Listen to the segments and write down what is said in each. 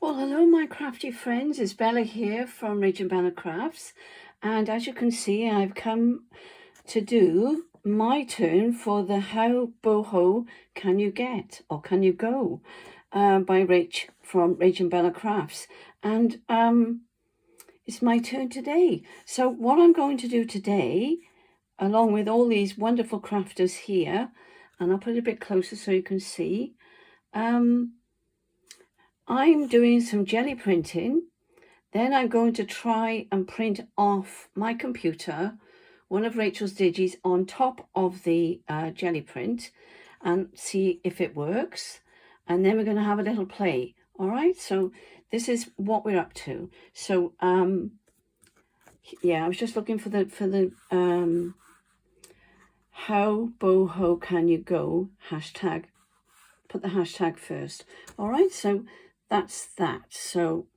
Well, hello my crafty friends, it's Bella here from RachandBellaCrafts, and as you can see I've come to do my turn for the How Boho Can You Get or Can You Go by Rach from RachandBellaCrafts, and it's my turn today. So what I'm going to do today, along with all these wonderful crafters here, and I'll put it a bit closer so you can see, I'm doing some jelly printing. Then I'm going to try and print off my computer one of Rachel's digis on top of the jelly print and see if it works. And then we're going to have a little play. All right, so this is what we're up to. So yeah, I was just looking for the How Boho Can You Go hashtag. Put the hashtag first. All right, so that's that. So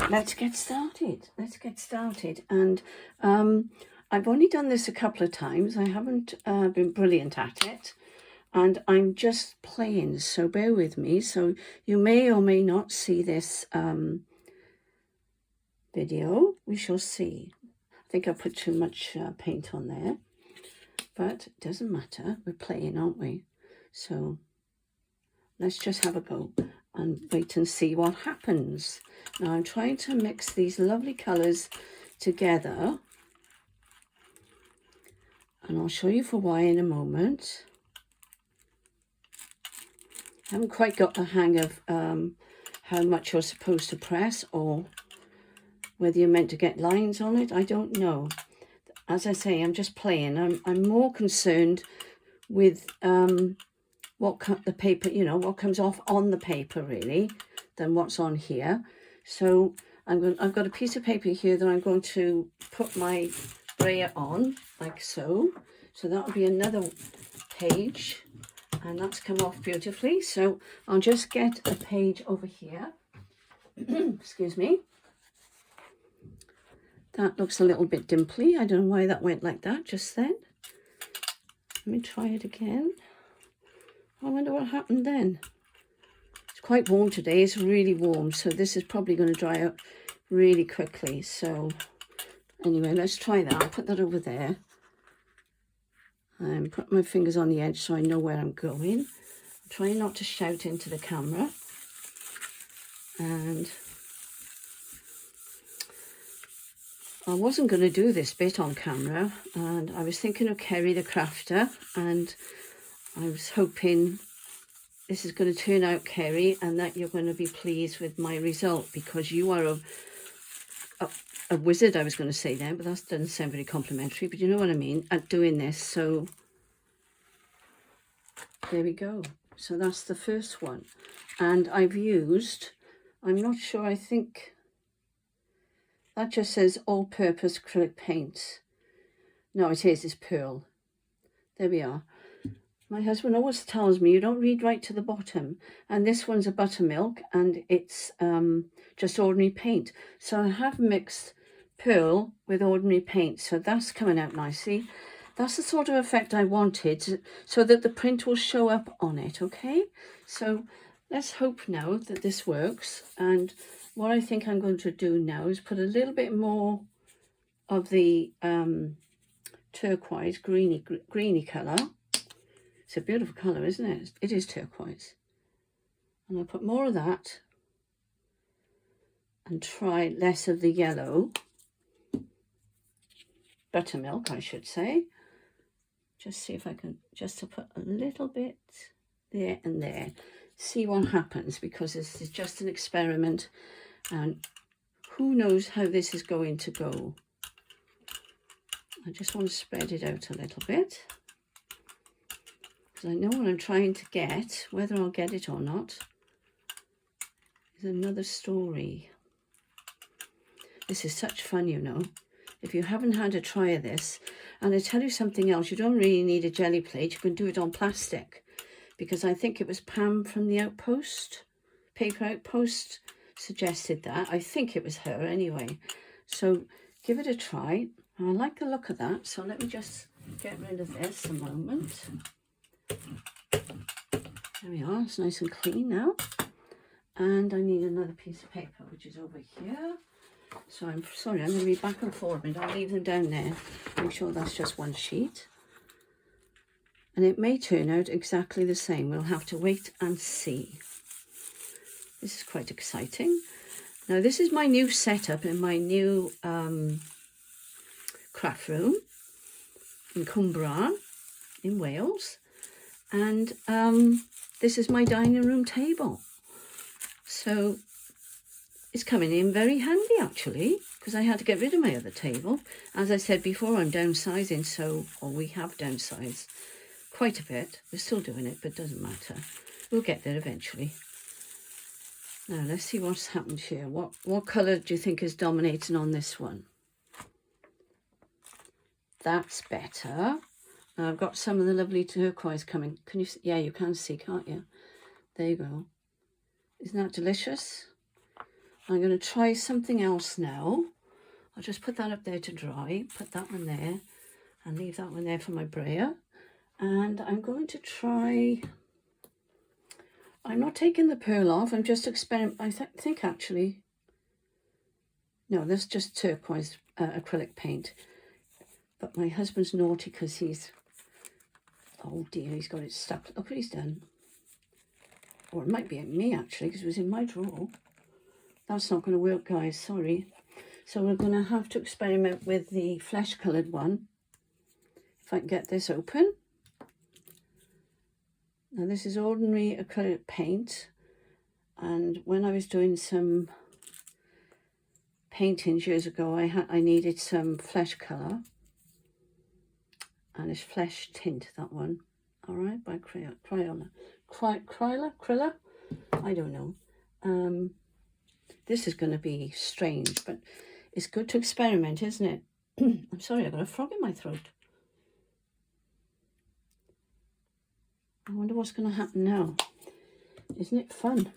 let's get started. And I've only done this a couple of times. I haven't been brilliant at it, and I'm just playing, so bear with me. So you may or may not see this video. We shall see. I think I put too much paint on there, but it doesn't matter. We're playing, aren't we? So let's just have a go and wait and see what happens. Now I'm trying to mix these lovely colours together, and I'll show you for why in a moment. I haven't quite got the hang of how much you're supposed to press, or whether you're meant to get lines on it. I don't know. As I say, I'm just playing. I'm more concerned with what the paper, you know, what comes off on the paper really, than what's on here. So I've got a piece of paper here that I'm going to put my brayer on, like so. So that'll be another page, and that's come off beautifully. So I'll just get a page over here. Excuse me. That looks a little bit dimply. I don't know why that went like that just then. Let me try it again. I wonder what happened then. It's quite warm today. It's really warm, so this is probably going to dry out really quickly. So anyway, let's try that. I'll put that over there and put my fingers on the edge so I know where I'm going. I'm trying not to shout into the camera. And I wasn't going to do this bit on camera, and I was thinking of Kerry the crafter, and I was hoping this is going to turn out, Kerry, and that you're going to be pleased with my result, because you are a wizard, I was going to say then, but that doesn't sound very complimentary, but you know what I mean, at doing this. So there we go. So that's the first one. And I've used, I'm not sure, I think that just says all-purpose acrylic paint. No, it's pearl. There we are. My husband always tells me you don't read right to the bottom, and this one's a buttermilk, and it's just ordinary paint. So I have mixed pearl with ordinary paint, so that's coming out nicely. That's the sort of effect I wanted, so that the print will show up on it, okay? So let's hope now that this works, and what I think I'm going to do now is put a little bit more of the turquoise, greeny colour. It's a beautiful colour, isn't it? It is turquoise. And I'll put more of that and try less of the yellow. Buttermilk, I should say. Just see if I can, just to put a little bit there and there. See what happens, because this is just an experiment, and who knows how this is going to go. I just want to spread it out a little bit, because I know what I'm trying to get. Whether I'll get it or not is another story. This is such fun, you know. If you haven't had a try of this, and I tell you something else, you don't really need a jelly plate. You can do it on plastic, because I think it was Pam from the Outpost, Paper Outpost, suggested that. I think it was her anyway. So give it a try. I like the look of that, so let me just get rid of this a moment. There we are, it's nice and clean now. And I need another piece of paper, which is over here. So I'm sorry, I'm going to be back and forth, but I'll leave them down there. Make sure that's just one sheet. And it may turn out exactly the same. We'll have to wait and see. This is quite exciting. Now, this is my new setup in my new craft room in Cwmbran in Wales. And this is my dining room table. So it's coming in very handy, actually, because I had to get rid of my other table. As I said before, I'm downsizing, or we have downsized quite a bit. We're still doing it, but it doesn't matter. We'll get there eventually. Now, let's see what's happened here. What colour do you think is dominating on this one? That's better. Now, I've got some of the lovely turquoise coming. Can you see? Yeah, you can see, can't you? There you go. Isn't that delicious? I'm going to try something else now. I'll just put that up there to dry. Put that one there. And leave that one there for my brayer. And I'm going to try... I'm not taking the pearl off. I'm just experimenting. I think actually... No, that's just turquoise acrylic paint. But my husband's naughty because he's... Oh dear, he's got it stuck. Look what he's done. Or it might be me, actually, because it was in my drawer. That's not going to work, guys. Sorry. So we're going to have to experiment with the flesh-coloured one. If I can get this open. Now, this is ordinary acrylic paint. And when I was doing some paintings years ago, I needed some flesh colour. And it's flesh tint, that one. All right, by Crayola. Krilla? I don't know. This is going to be strange, but it's good to experiment, isn't it? I'm sorry, I've got a frog in my throat. I wonder what's going to happen now. Isn't it fun?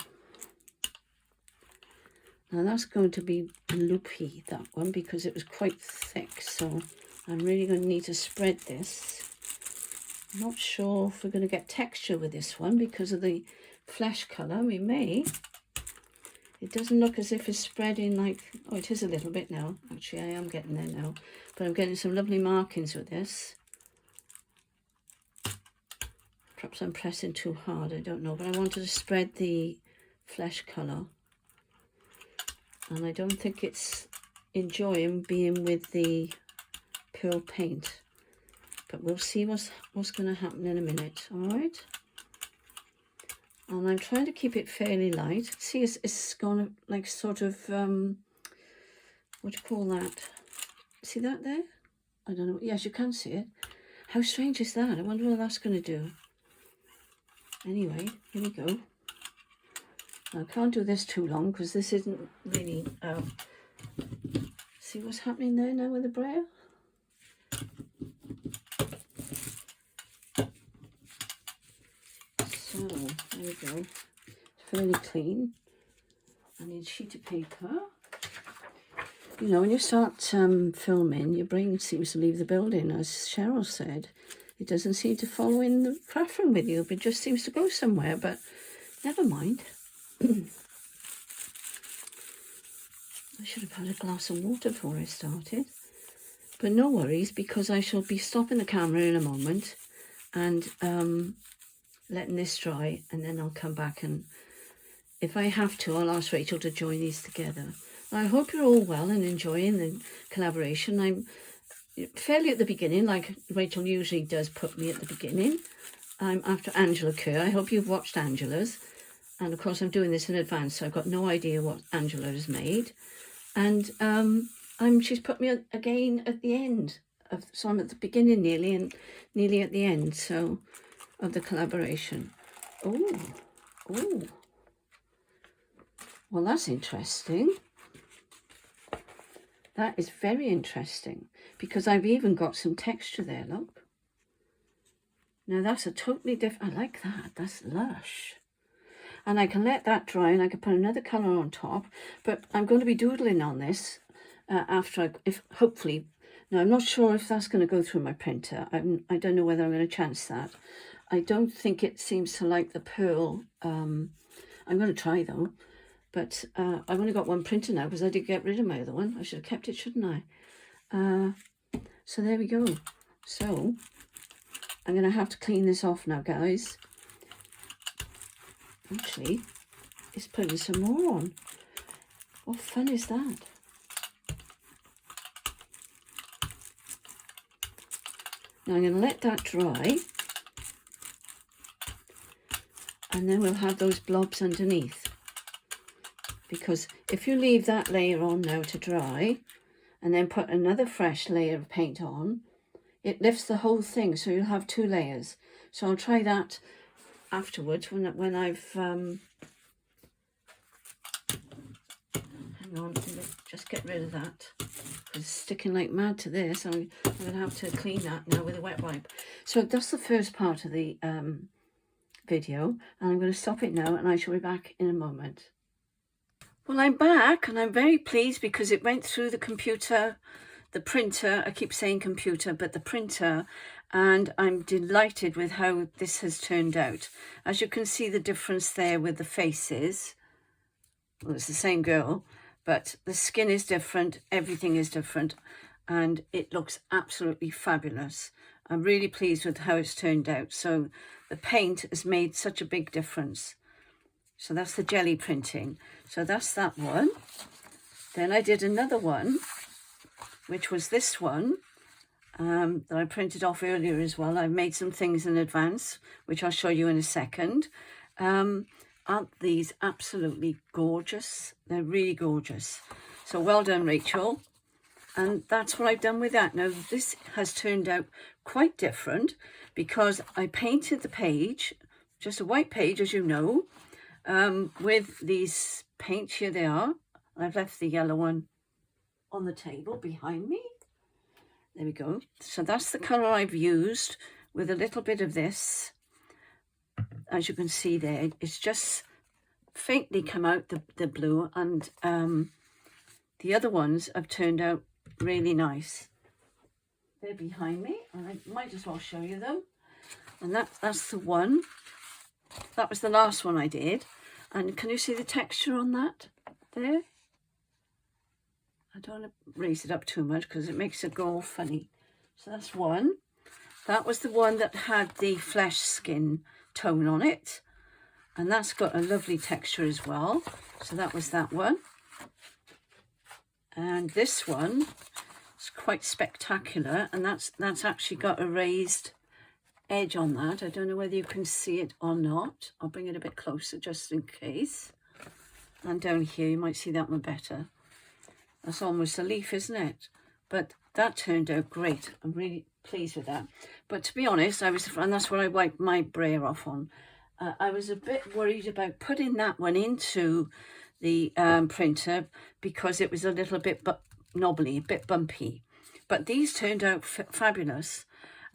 Now that's going to be loopy, that one, because it was quite thick. So I'm really going to need to spread this. I'm not sure if we're going to get texture with this one because of the flesh colour. We may. It doesn't look as if it's spreading like... Oh, it is a little bit now. Actually, I am getting there now. But I'm getting some lovely markings with this. Perhaps I'm pressing too hard. I don't know. But I wanted to spread the flesh colour. And I don't think it's enjoying being with the pearl paint. But we'll see what's going to happen in a minute. All right? And I'm trying to keep it fairly light. See, it's gone like sort of, what do you call that? See that there? I don't know. Yes, you can see it. How strange is that? I wonder what that's going to do. Anyway, here we go. I can't do this too long because this isn't really... see what's happening there now with the brayer? So, there we go. It's fairly clean. I need a sheet of paper. You know, when you start filming, your brain seems to leave the building, as Cheryl said. It doesn't seem to follow in the craft room with you. It just seems to go somewhere, but never mind. I should have had a glass of water before I started. But no worries, because I shall be stopping the camera in a moment and letting this dry, and then I'll come back, and if I have to, I'll ask Rachel to join these together. I hope you're all well and enjoying the collaboration. I'm fairly at the beginning, like Rachel usually does put me at the beginning. I'm after Angela Kerr. I hope you've watched Angela's. And of course I'm doing this in advance, so I've got no idea what Angela has made. And she's put me again at the end. So I'm at the beginning nearly, and nearly at the end, so, of the collaboration. Oh. Well, that's interesting. That is very interesting, because I've even got some texture there, look. Now that's a totally different, I like that, that's lush. And I can let that dry, and I can put another colour on top, but I'm going to be doodling on this after, hopefully, now I'm not sure if that's going to go through my printer. I don't know whether I'm going to chance that. I don't think it seems to like the pearl. I'm going to try though. But I've only got one printer now because I did get rid of my other one. I should have kept it, shouldn't I? So there we go. So I'm going to have to clean this off now, guys. Actually, it's putting some more on. What fun is that? Now I'm going to let that dry. And then we'll have those blobs underneath. Because if you leave that layer on now to dry, and then put another fresh layer of paint on, it lifts the whole thing, so you'll have 2 layers. So I'll try that afterwards when I've hang on, just get rid of that. It's sticking like mad to this. I'm going to have to clean that now with a wet wipe. So that's the first part of the video, and I'm going to stop it now, and I shall be back in a moment. Well, I'm back, and I'm very pleased because it went through the computer, the printer. I keep saying computer, but the printer, and I'm delighted with how this has turned out. As you can see the difference there with the faces. Well, it's the same girl, but the skin is different, everything is different, and it looks absolutely fabulous. I'm really pleased with how it's turned out. So the paint has made such a big difference. So that's the jelly printing. So that's that one. Then I did another one, which was this one, that I printed off earlier as well. I made some things in advance, which I'll show you in a second. Aren't these absolutely gorgeous? They're really gorgeous. So well done, Rachel. And that's what I've done with that. Now, this has turned out quite different because I painted the page, just a white page, as you know, with these paints. Here they are. I've left the yellow one on the table behind me. There we go. So that's the colour I've used with a little bit of this. As you can see there, it's just faintly come out the blue, and the other ones have turned out really nice. They're behind me, and I might as well show you them. And that's the one. That was the last one I did. And can you see the texture on that there? I don't want to raise it up too much because it makes it go all funny. So that's one. That was the one that had the flesh skin tone on it. And that's got a lovely texture as well. So that was that one. And this one is quite spectacular. And that's actually got a raised edge on that. I don't know whether you can see it or not. I'll bring it a bit closer just in case. And down here you might see that one better. That's almost a leaf, isn't it? But that turned out great. I'm really pleased with that. But to be honest, and that's what I wiped my brayer off on. I was a bit worried about putting that one into the printer because it was a little bit knobbly, a bit bumpy. But these turned out fabulous.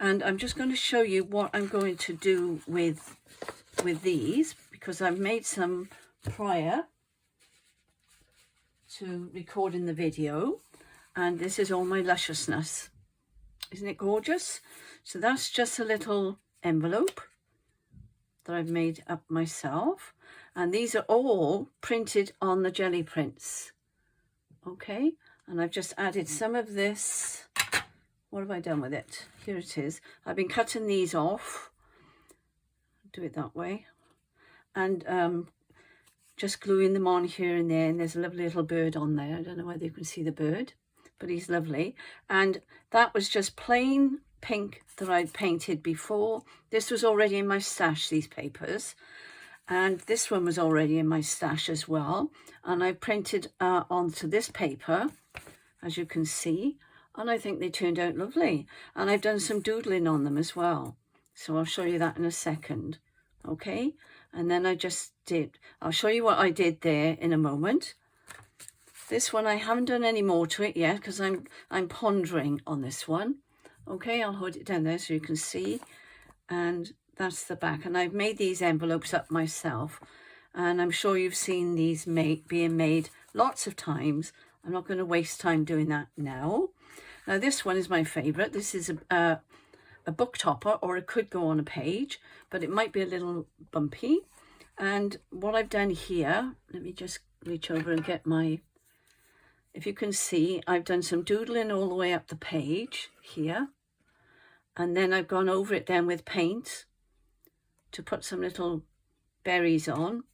And I'm just going to show you what I'm going to do with these, because I've made some prior to recording the video, and this is all my lusciousness. Isn't it gorgeous? So that's just a little envelope that I've made up myself, and these are all printed on the jelly prints. Okay, and I've just added some of this. What have I done with it? Here it is. I've been cutting these off. Do it that way. And just gluing them on here and there. And there's a lovely little bird on there. I don't know whether you can see the bird, but he's lovely. And that was just plain pink that I'd painted before. This was already in my stash, these papers. And this one was already in my stash as well. And I printed onto this paper, as you can see. And I think they turned out lovely. And I've done some doodling on them as well. So I'll show you that in a second. Okay. And then I'll show you what I did there in a moment. This one, I haven't done any more to it yet because I'm pondering on this one. Okay. I'll hold it down there so you can see. And that's the back. And I've made these envelopes up myself. And I'm sure you've seen these being made lots of times. I'm not going to waste time doing that now. Now this one is my favourite. This is a book topper, or it could go on a page, but it might be a little bumpy. And what I've done here, let me just reach over and get my, if you can see, I've done some doodling all the way up the page here. And then I've gone over it then with paint to put some little berries on,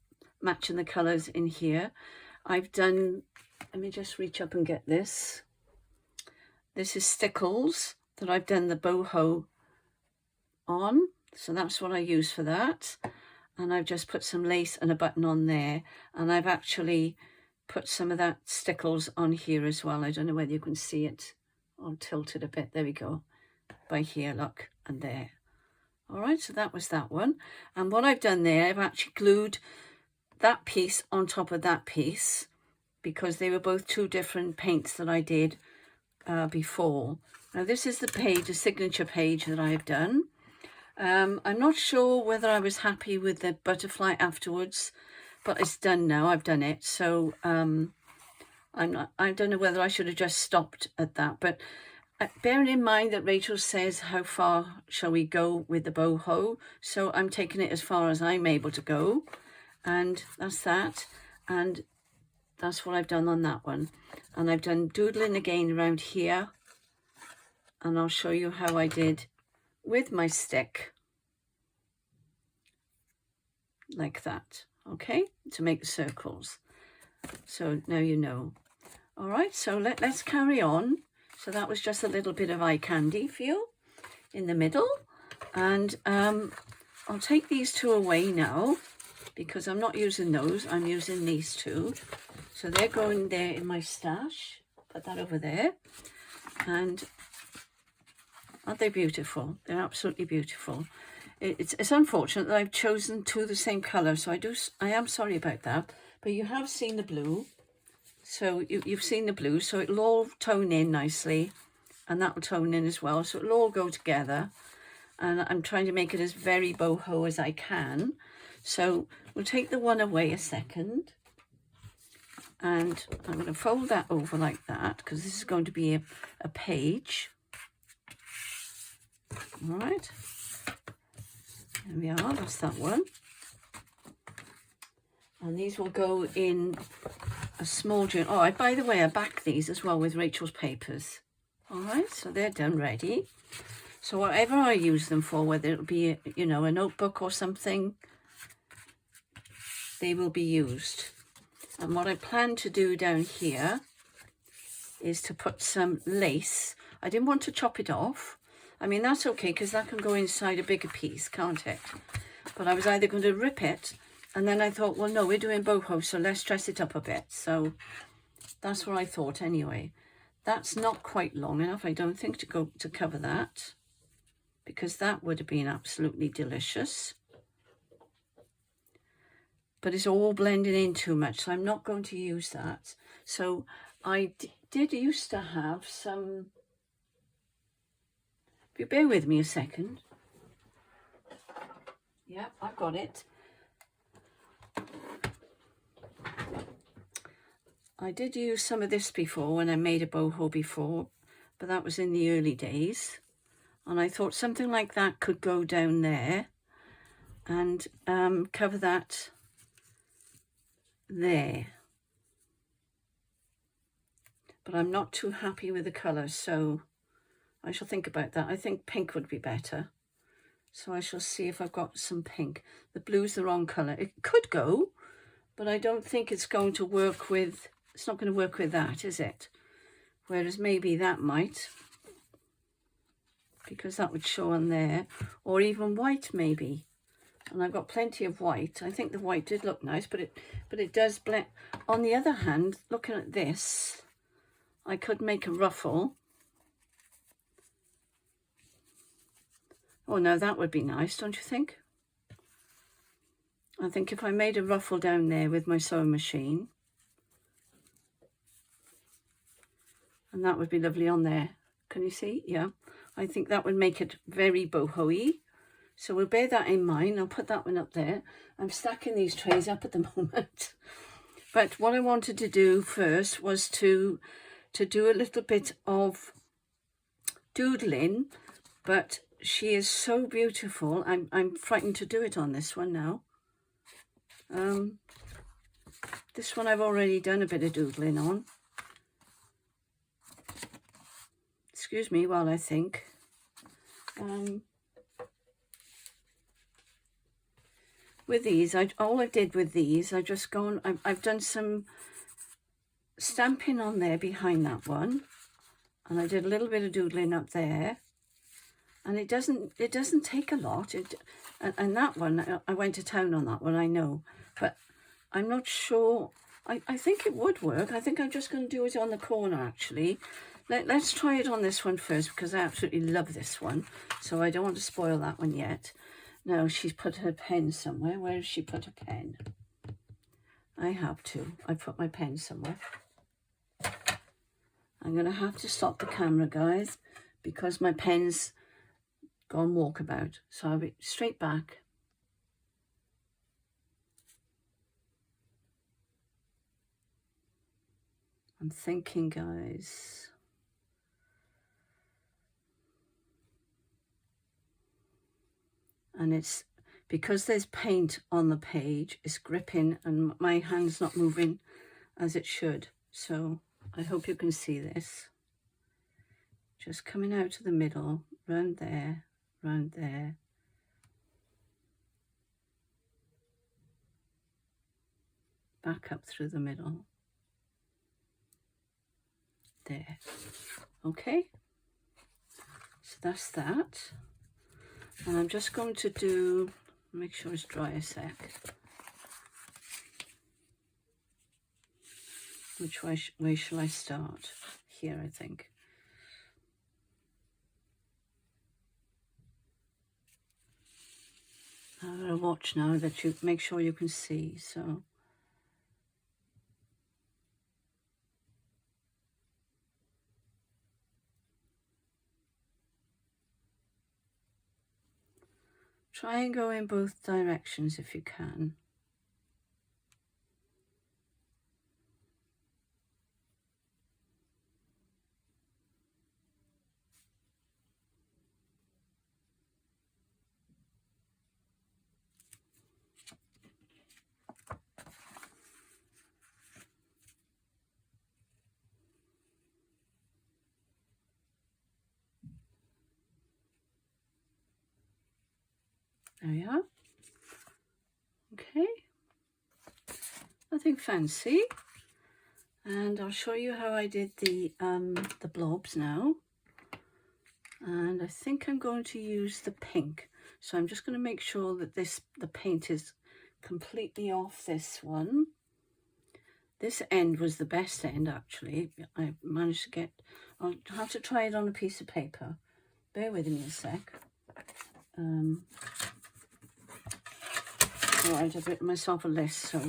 matching the colours in here. I've done, let me just reach up and get this. This is stickles that I've done the boho on. So that's what I use for that. And I've just put some lace and a button on there. And I've actually put some of that stickles on here as well. I don't know whether you can see it. I'll tilt it a bit. There we go. By here, look, and there. All right, so that was that one. And what I've done there, I've actually glued that piece on top of that piece because they were both two different paints that I did before. Now this is the page, the signature page that I've done. I'm not sure whether I was happy with the butterfly afterwards, but it's done now. I've done it, so I don't know whether I should have just stopped at that. But bearing in mind that Rachel says, how far shall we go with the boho? So I'm taking it as far as I'm able to go. And that's that. And that's what I've done on that one. And I've done doodling again around here. And I'll show you how I did with my stick. Like that. Okay? To make circles. So now you know. All right, so let's carry on. So that was just a little bit of eye candy feel in the middle. And I'll take these two away now because I'm not using those. I'm using these two. So they're going there in my stash. Put that over there. And aren't they beautiful? They're absolutely beautiful. It's unfortunate that I've chosen two the same colour. So I am sorry about that. But you have seen the blue. So you've seen the blue, so it'll all tone in nicely, and that will tone in as well. So it'll all go together, and I'm trying to make it as very boho as I can. So we'll take the one away a second, and I'm going to fold that over like that because this is going to be a page. All right, there we are. That's that one. And these will go in a small journal. Oh, by the way, I back these as well with Rachel's papers. All right, so they're done ready. So whatever I use them for, whether it'll be, you know, a notebook or something, they will be used. And what I plan to do down here is to put some lace. I didn't want to chop it off. I mean, that's okay because that can go inside a bigger piece, can't it? But I was either going to rip it, and then I thought, well, no, we're doing boho, so let's dress it up a bit. So that's what I thought anyway. That's not quite long enough, I don't think, to cover that, because that would have been absolutely delicious. But it's all blending in too much, so I'm not going to use that. So I did used to have some... If you bear with me a second. Yeah, I've got it. I did use some of this before when I made a boho before, but that was in the early days. And I thought something like that could go down there and cover that there. But I'm not too happy with the colour, so I shall think about that. I think pink would be better. So I shall see if I've got some pink. The blue's the wrong colour. It could go, but I don't think it's going to work with... It's not going to work with that, is it? Whereas maybe that might, because that would show on there. Or even white, maybe. And I've got plenty of white. I think the white did look nice, but it does blend. On the other hand, looking at this, I could make a ruffle. Oh, no, that would be nice, don't you think? I think if I made a ruffle down there with my sewing machine, and that would be lovely on there. Can you see? Yeah. I think that would make it very boho-y. So we'll bear that in mind. I'll put that one up there. I'm stacking these trays up at the moment. But what I wanted to do first was to do a little bit of doodling. But she is so beautiful. I'm frightened to do it on this one now. This one I've already done a bit of doodling on. Excuse me while I think. With these, all I did with these, I just gone, I've done some stamping on there behind that one, and I did a little bit of doodling up there, and it doesn't take a lot. And that one, I went to town on that one, I know, but I'm not sure. I think it would work. I think I'm just going to do it on the corner actually. Let's try it on this one first, because I absolutely love this one, so I don't want to spoil that one yet. Now she's put her pen somewhere. Where has she put her pen? I have to. I put my pen somewhere. I'm going to have to stop the camera, guys, because my pen's gone walkabout. So I'll be straight back. I'm thinking, guys. And it's because there's paint on the page, it's gripping and my hand's not moving as it should. So I hope you can see this. Just coming out to the middle, round there, back up through the middle. There. Okay. So that's that. And I'm just going to do, make sure it's dry a sec. Which way shall I start? Here, I think. I'm going to watch now that you make sure you can see. So try and go in both directions if you can. There we are. Okay, nothing fancy. And I'll show you how I did the blobs now. And I think I'm going to use the pink. So I'm just going to make sure that the paint is completely off this one. This end was the best end actually. I managed to get, I'll have to try it on a piece of paper. Bear with me a sec. Alright, I've written myself a list, so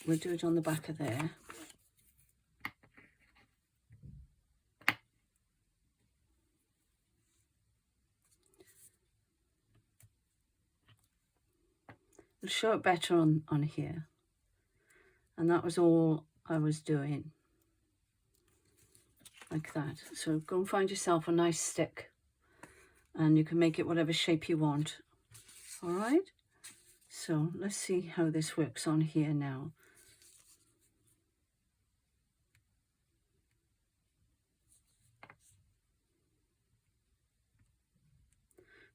we'll do it on the back of there. We'll show it better on here. And that was all I was doing. Like that. So go and find yourself a nice stick. And you can make it whatever shape you want. Alright? So let's see how this works on here now.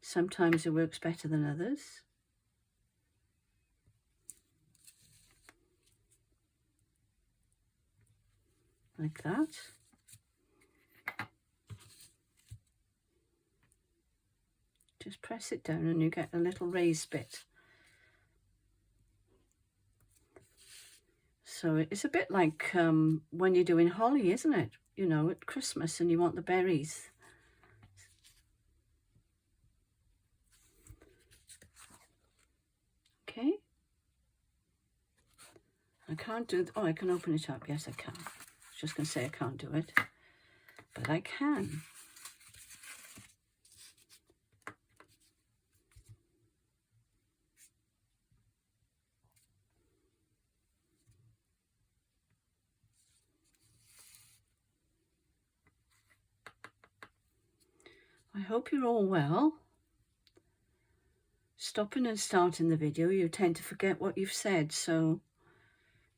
Sometimes it works better than others. Like that. Just press it down and you get a little raised bit. So it's a bit like when you're doing holly, isn't it? You know, at Christmas and you want the berries. Okay. I can't do, oh, I can open it up. Yes, I can. I was just going to say I can't do it, but I can. I hope you're all well. Stopping and starting the video, you tend to forget what you've said, so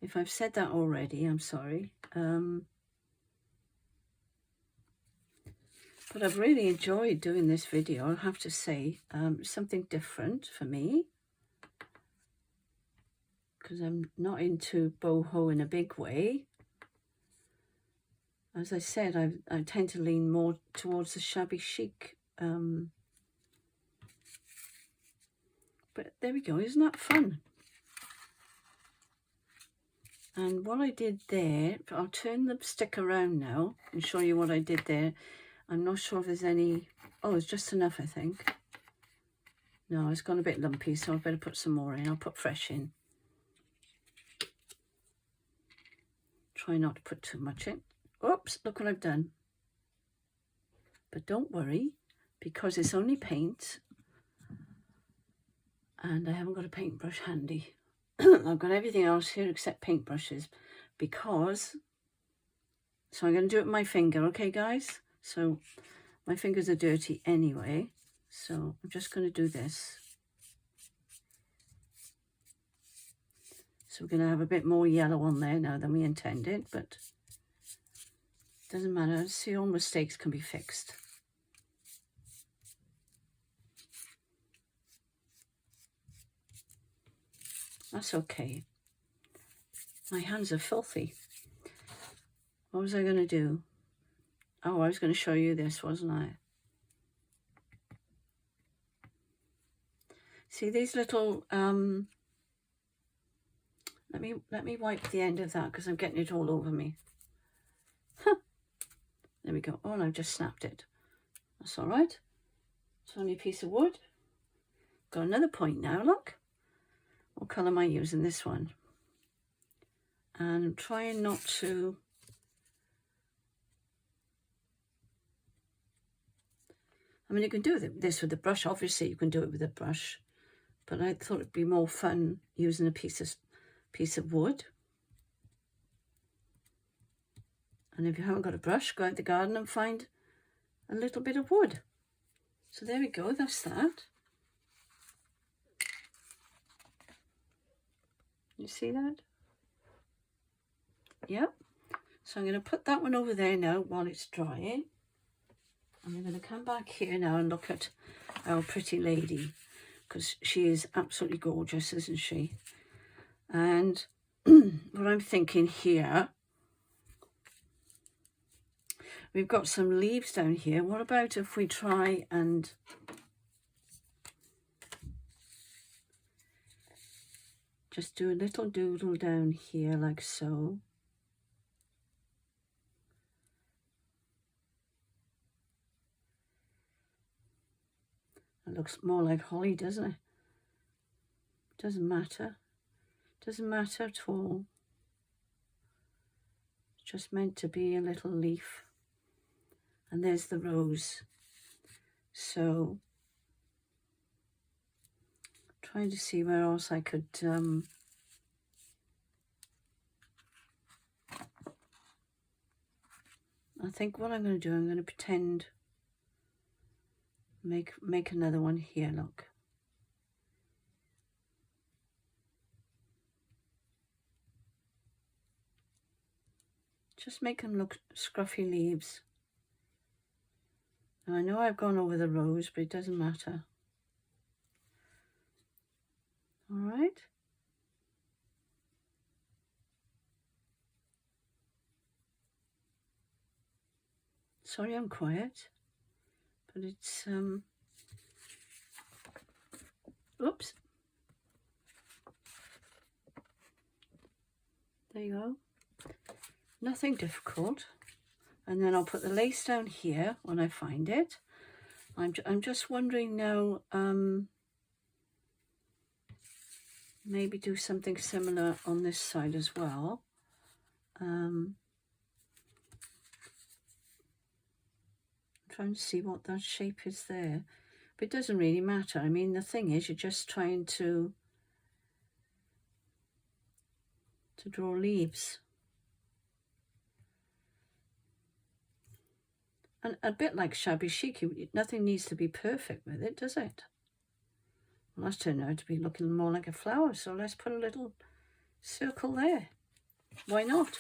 If I've said that already, I'm sorry. But I've really enjoyed doing this video, I have to say. Something different for me, because I'm not into boho in a big way. As I said, I tend to lean more towards the shabby chic. But there we go, isn't that fun? And what I did there, I'll turn the stick around now and show you what I did there. I'm not sure if there's any, oh, it's just enough, I think. No, it's gone a bit lumpy, so I better put some more in. I'll put fresh in. Try not to put too much in. Oops, look what I've done. But don't worry, because it's only paint, and I haven't got a paintbrush handy. I've got everything else here except paintbrushes, because, so I'm going to do it with my finger, okay guys? So my fingers are dirty anyway, so I'm just going to do this. So we're going to have a bit more yellow on there now than we intended, but it doesn't matter. See, all mistakes can be fixed. That's okay. My hands are filthy. What was I going to do? Oh, I was going to show you this, wasn't I? See these little, let me wipe the end of that because I'm getting it all over me. There we go. Oh, and I've just snapped it. That's all right. It's only a piece of wood. Got another point now, look. What colour am I using? This one. And I'm trying not to... I mean, you can do this with the brush. Obviously, you can do it with a brush. But I thought it'd be more fun using a piece of wood. And if you haven't got a brush, go out the garden and find a little bit of wood. So there we go, that's that. You see that? Yep. So I'm going to put that one over there now while it's drying. And I'm going to come back here now and look at our pretty lady, because she is absolutely gorgeous, isn't she? And what I'm thinking here, we've got some leaves down here. What about if we try and just do a little doodle down here like so. It looks more like holly, doesn't it? Doesn't matter. Doesn't matter at all. It's just meant to be a little leaf. And there's the rose. So, trying to see where else I could I think what I'm going to do, I'm going to pretend make another one here, look. Just make them look scruffy leaves. Now, I know I've gone over the rose, but it doesn't matter. All right. Sorry I'm quiet, but it's, oops. There you go. Nothing difficult. And then I'll put the lace down here when I find it. I'm just wondering now, maybe do something similar on this side as well. Trying to see what that shape is there. But it doesn't really matter. I mean, the thing is, you're just trying to draw leaves. And a bit like shabby chic, nothing needs to be perfect with it, does it? Well, that's turned out to be looking more like a flower, so let's put a little circle there. why not?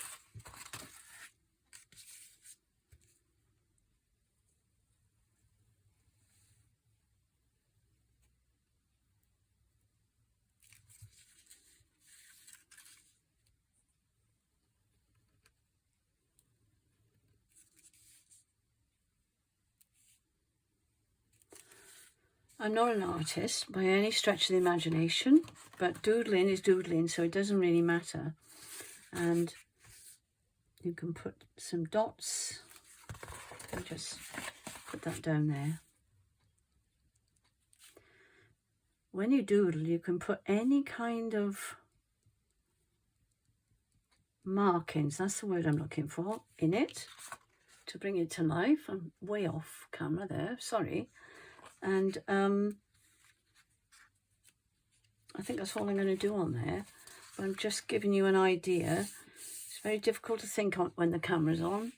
I'm not an artist by any stretch of the imagination, but doodling is doodling, so it doesn't really matter. And you can put some dots. I'll just put that down there. When you doodle, you can put any kind of markings, that's the word I'm looking for, in it to bring it to life. I'm way off camera there, sorry. And I think that's all I'm going to do on there. But I'm just giving you an idea. It's very difficult to think on when the camera's on.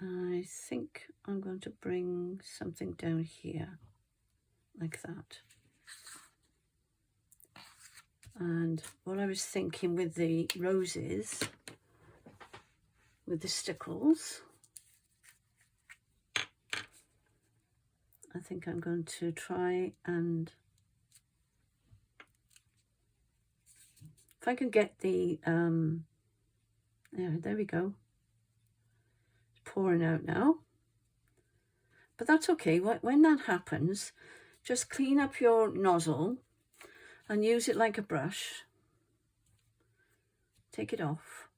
I think I'm going to bring something down here, like that. And what I was thinking with the roses, with the stickles, I think I'm going to try and, if I can get the, there we go. It's pouring out now. But that's okay. When that happens, just clean up your nozzle and use it like a brush. Take it off.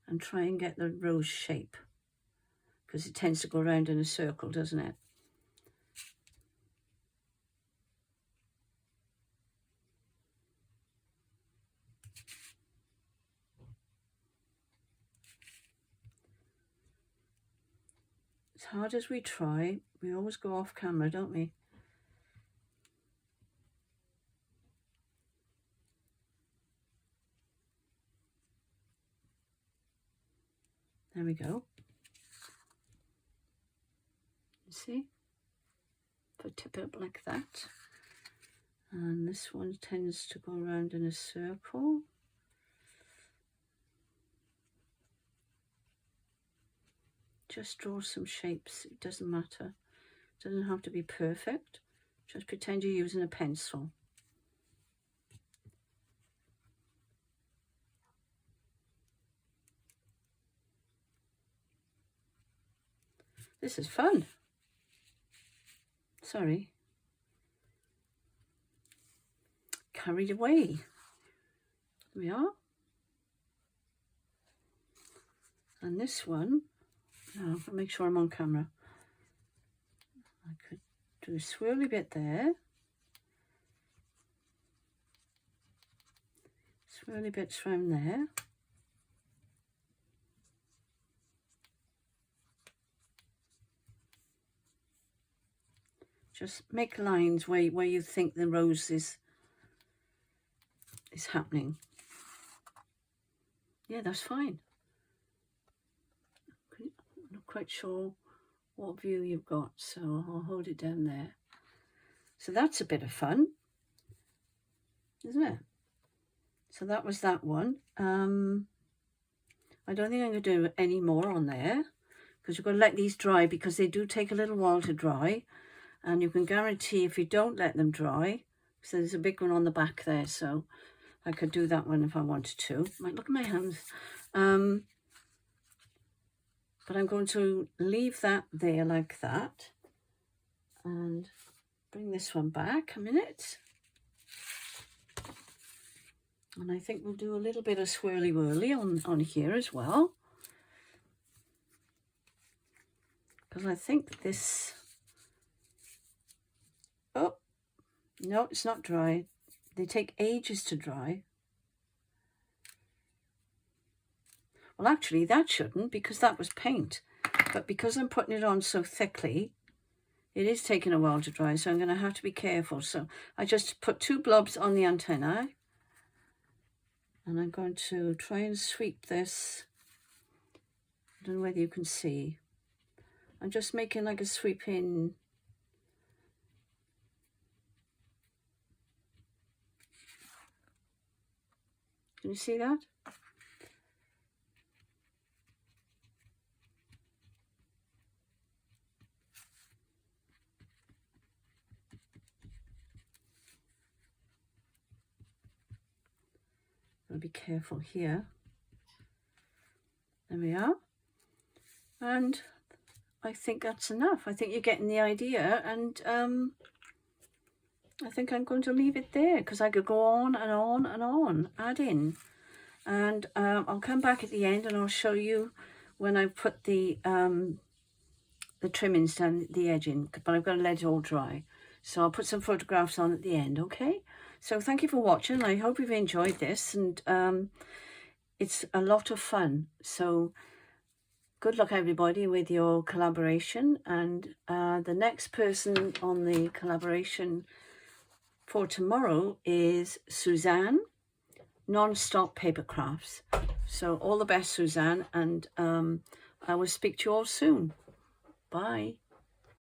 And try and get the rose shape, because it tends to go around in a circle, doesn't it? As hard as we try, we always go off camera, don't we? There we go. You see? Put tip it up like that. And this one tends to go around in a circle. Just draw some shapes, it doesn't matter. It doesn't have to be perfect. Just pretend you're using a pencil. This is fun. Sorry. Carried away. There we are. And this one, now I'll make sure I'm on camera. I could do a swirly bit there. Swirly bits around there. Just make lines where you think the rose is happening. Yeah, that's fine. I'm not quite sure what view you've got, so I'll hold it down there. So that's a bit of fun, isn't it? So that was that one. I don't think I'm going to do any more on there, because you've got to let these dry, because they do take a little while to dry. And you can guarantee if you don't let them dry, so there's a big one on the back there, so I could do that one if I wanted to. Look at my hands. But I'm going to leave that there like that. And bring this one back a minute. And I think we'll do a little bit of swirly whirly on here as well. Because I think this... Oh, no, it's not dry. They take ages to dry. Well, actually, that shouldn't, because that was paint. But because I'm putting it on so thickly, it is taking a while to dry, so I'm going to have to be careful. So I just put 2 blobs on the antennae. And I'm going to try and sweep this. I don't know whether you can see. I'm just making like a sweeping Can you see that? I'll be careful here. There we are. And I think that's enough. I think you're getting the idea, and I think I'm going to leave it there because I could go on and on and on adding. And I'll come back at the end and I'll show you when I put the trimmings down the edging, but I've got to let it all dry. So I'll put some photographs on at the end, okay? So thank you for watching. I hope you've enjoyed this, and it's a lot of fun. So good luck everybody with your collaboration, and the next person on the collaboration for tomorrow is Suzanne, Non-Stop Paper Crafts. So all the best, Suzanne, and I will speak to you all soon. Bye.